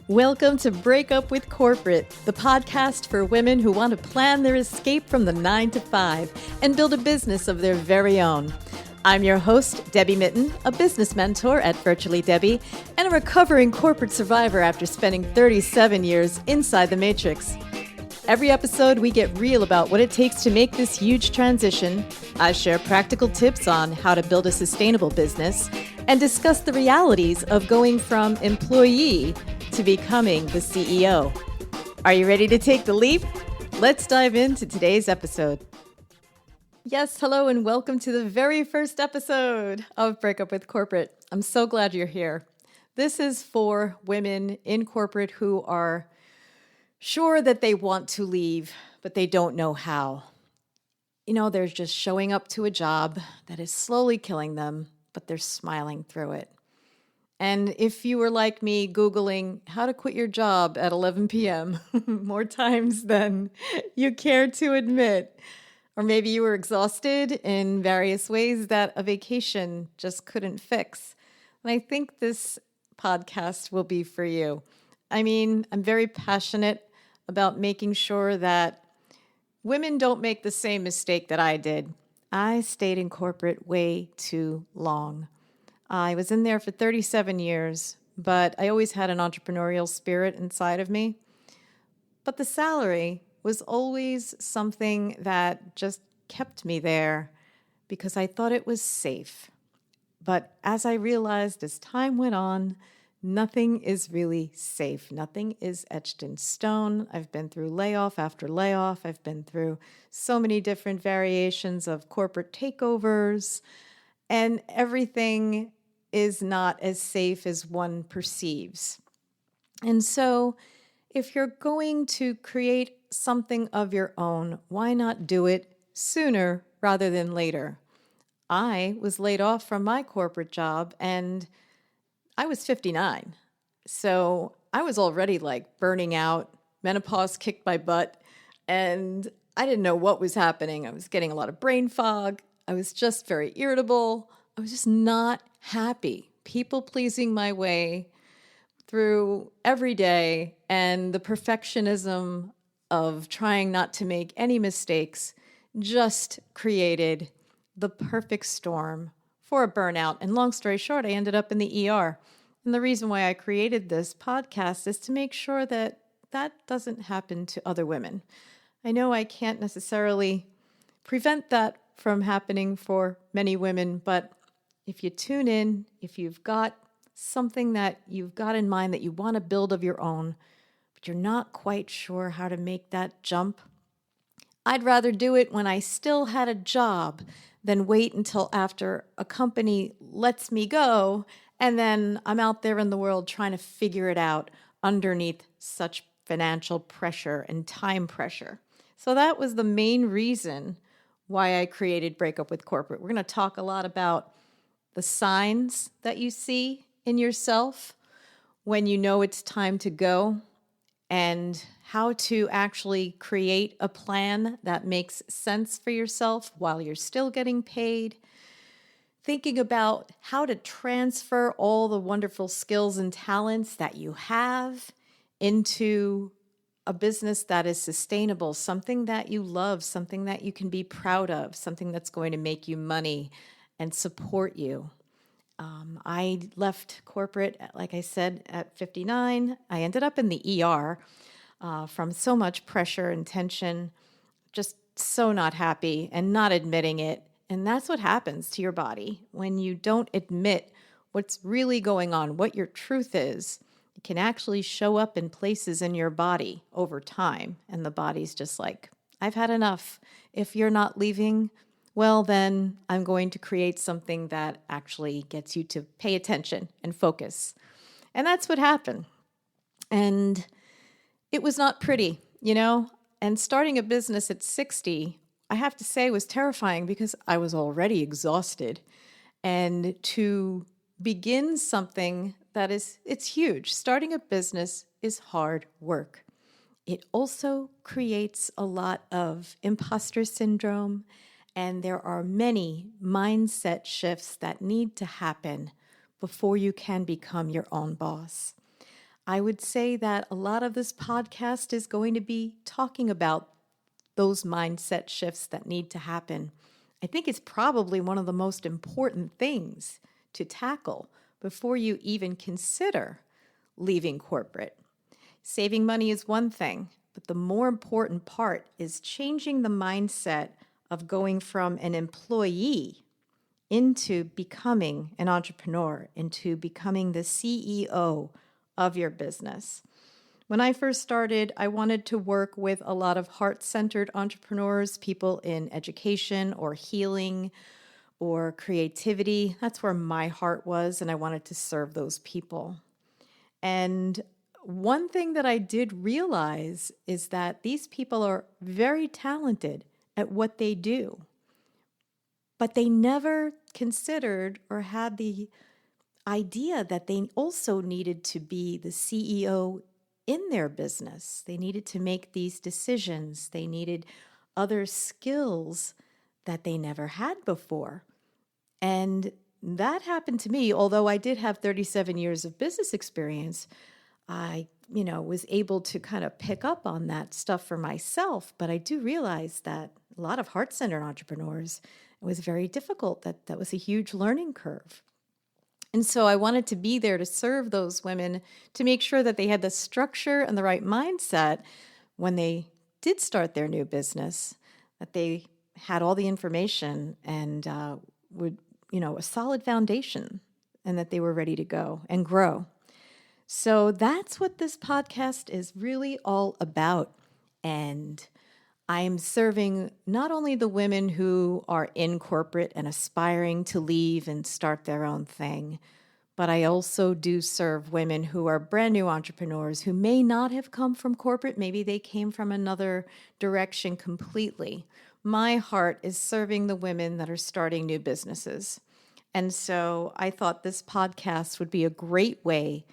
Welcome to Break Up with Corporate, the podcast for women who want to plan their escape from the 9-to-5 and build a business of their very own. I'm your host, Debbie Mitten, a business mentor at Virtually Debbie, and a recovering corporate survivor after spending 37 years inside the matrix. Every episode, we get real about what it takes to make this huge transition. I share practical tips on how to build a sustainable business and discuss the realities of going from employee to becoming the CEO. Are you ready to take the leap? Let's dive into today's episode. Yes, hello, and welcome to the very first episode of Break Up with Corporate. I'm so glad you're here. This is for women in corporate who are sure that they want to leave, but they don't know how. You know, they're just showing up to a job that is slowly killing them, but they're smiling through it. And if you were like me, Googling how to quit your job at 11 p.m. more times than you care to admit, or maybe you were exhausted in various ways that a vacation just couldn't fix, and I think this podcast will be for you. I mean, I'm very passionate about making sure that women don't make the same mistake that I did. I stayed in corporate way too long. I was in there for 37 years, but I always had an entrepreneurial spirit inside of me. But the salary was always something that just kept me there because I thought it was safe. But as I realized as time went on, nothing is really safe. Nothing is etched in stone. I've been through layoff after layoff. I've been through so many different variations of corporate takeovers, and everything is not as safe as one perceives. And so if you're going to create something of your own, why not do it sooner rather than later? I was laid off from my corporate job and I was 59. So I was already like burning out, menopause kicked my butt, and I didn't know what was happening. I was getting a lot of brain fog. I was just very irritable. I was just not happy, people pleasing my way through every day, and the perfectionism of trying not to make any mistakes just created the perfect storm for a burnout. And long story short, I ended up in the ER. And the reason why I created this podcast is to make sure that that doesn't happen to other women. I know I can't necessarily prevent that from happening for many women, but if you tune in, if you've got something that you've got in mind that you want to build of your own, but you're not quite sure how to make that jump, I'd rather do it when I still had a job than wait until after a company lets me go and then I'm out there in the world trying to figure it out underneath such financial pressure and time pressure. So that was the main reason why I created Break Up with Corporate. We're going to talk a lot about the signs that you see in yourself when you know it's time to go, and how to actually create a plan that makes sense for yourself while you're still getting paid. Thinking about how to transfer all the wonderful skills and talents that you have into a business that is sustainable, something that you love, something that you can be proud of, something that's going to make you money and support you. I left corporate, like I said, at 59. I ended up in the ER from so much pressure and tension, just so not happy and not admitting it. And that's what happens to your body when you don't admit what's really going on, what your truth is. It can actually show up in places in your body over time. And the body's just like, I've had enough. If you're not leaving, well, then I'm going to create something that actually gets you to pay attention and focus. And that's what happened. And it was not pretty, you know? And starting a business at 60, I have to say, was terrifying because I was already exhausted. And to begin something that it's huge. Starting a business is hard work. It also creates a lot of imposter syndrome, and there are many mindset shifts that need to happen before you can become your own boss. I would say that a lot of this podcast is going to be talking about those mindset shifts that need to happen. I think it's probably one of the most important things to tackle before you even consider leaving corporate. Saving money is one thing, but the more important part is changing the mindset of going from an employee into becoming an entrepreneur, into becoming the CEO of your business. When I first started, I wanted to work with a lot of heart-centered entrepreneurs, people in education or healing or creativity. That's where my heart was, and I wanted to serve those people. And one thing that I did realize is that these people are very talented at what they do, but they never considered or had the idea that they also needed to be the CEO in their business. They needed to make these decisions. They needed other skills that they never had before. And that happened to me. Although I did have 37 years of business experience, I, was able to kind of pick up on that stuff for myself. But I do realize that a lot of heart-centered entrepreneurs, it was very difficult. That was a huge learning curve. And so I wanted to be there to serve those women, to make sure that they had the structure and the right mindset when they did start their new business, that they had all the information and a solid foundation, and that they were ready to go and grow. So that's what this podcast is really all about. And I'm serving not only the women who are in corporate and aspiring to leave and start their own thing, but I also do serve women who are brand new entrepreneurs who may not have come from corporate. Maybe they came from another direction completely. My heart is serving the women that are starting new businesses. And so I thought this podcast would be a great way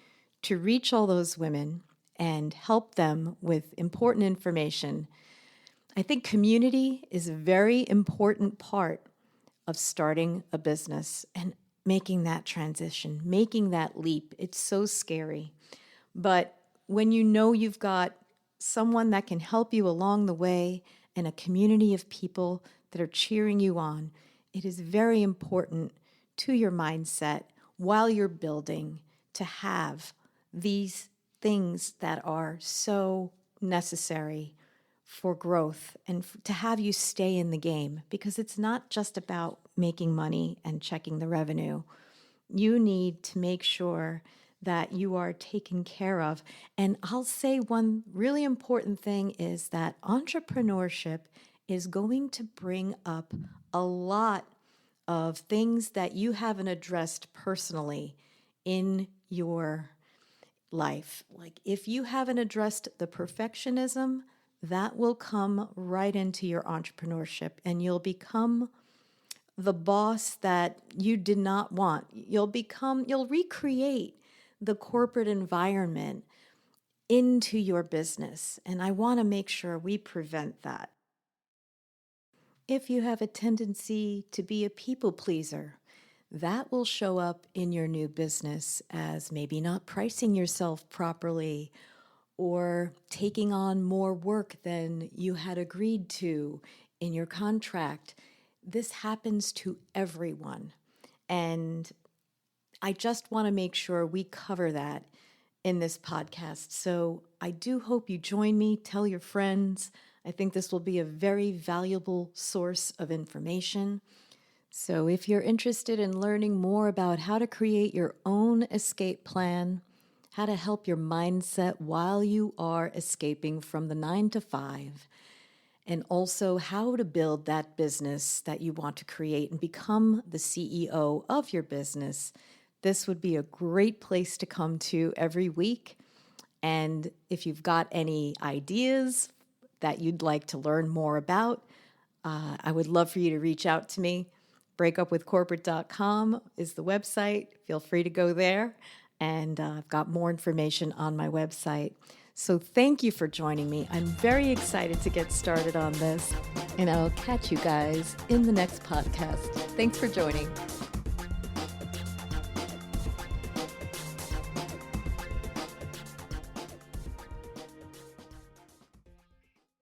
to reach all those women and help them with important information. I think community is a very important part of starting a business and making that transition, making that leap. It's so scary. But when you know you've got someone that can help you along the way and a community of people that are cheering you on, it is very important to your mindset while you're building to have these things that are so necessary for growth and to have you stay in the game, because it's not just about making money and checking the revenue. You need to make sure that you are taken care of. And I'll say one really important thing is that entrepreneurship is going to bring up a lot of things that you haven't addressed personally in your life. Like if you haven't addressed the perfectionism, that will come right into your entrepreneurship, and you'll become the boss that you did not want. You'll recreate the corporate environment into your business. And I want to make sure we prevent that. If you have a tendency to be a people pleaser, that will show up in your new business as maybe not pricing yourself properly or taking on more work than you had agreed to in your contract. This happens to everyone. And I just want to make sure we cover that in this podcast. So I do hope you join me, tell your friends. I think this will be a very valuable source of information. So if you're interested in learning more about how to create your own escape plan, how to help your mindset while you are escaping from the 9 to 5, and also how to build that business that you want to create and become the CEO of your business, this would be a great place to come to every week. And if you've got any ideas that you'd like to learn more about, I would love for you to reach out to me. Breakupwithcorporate.com is the website. Feel free to go there. And I've got more information on my website. So thank you for joining me. I'm very excited to get started on this. And I'll catch you guys in the next podcast. Thanks for joining.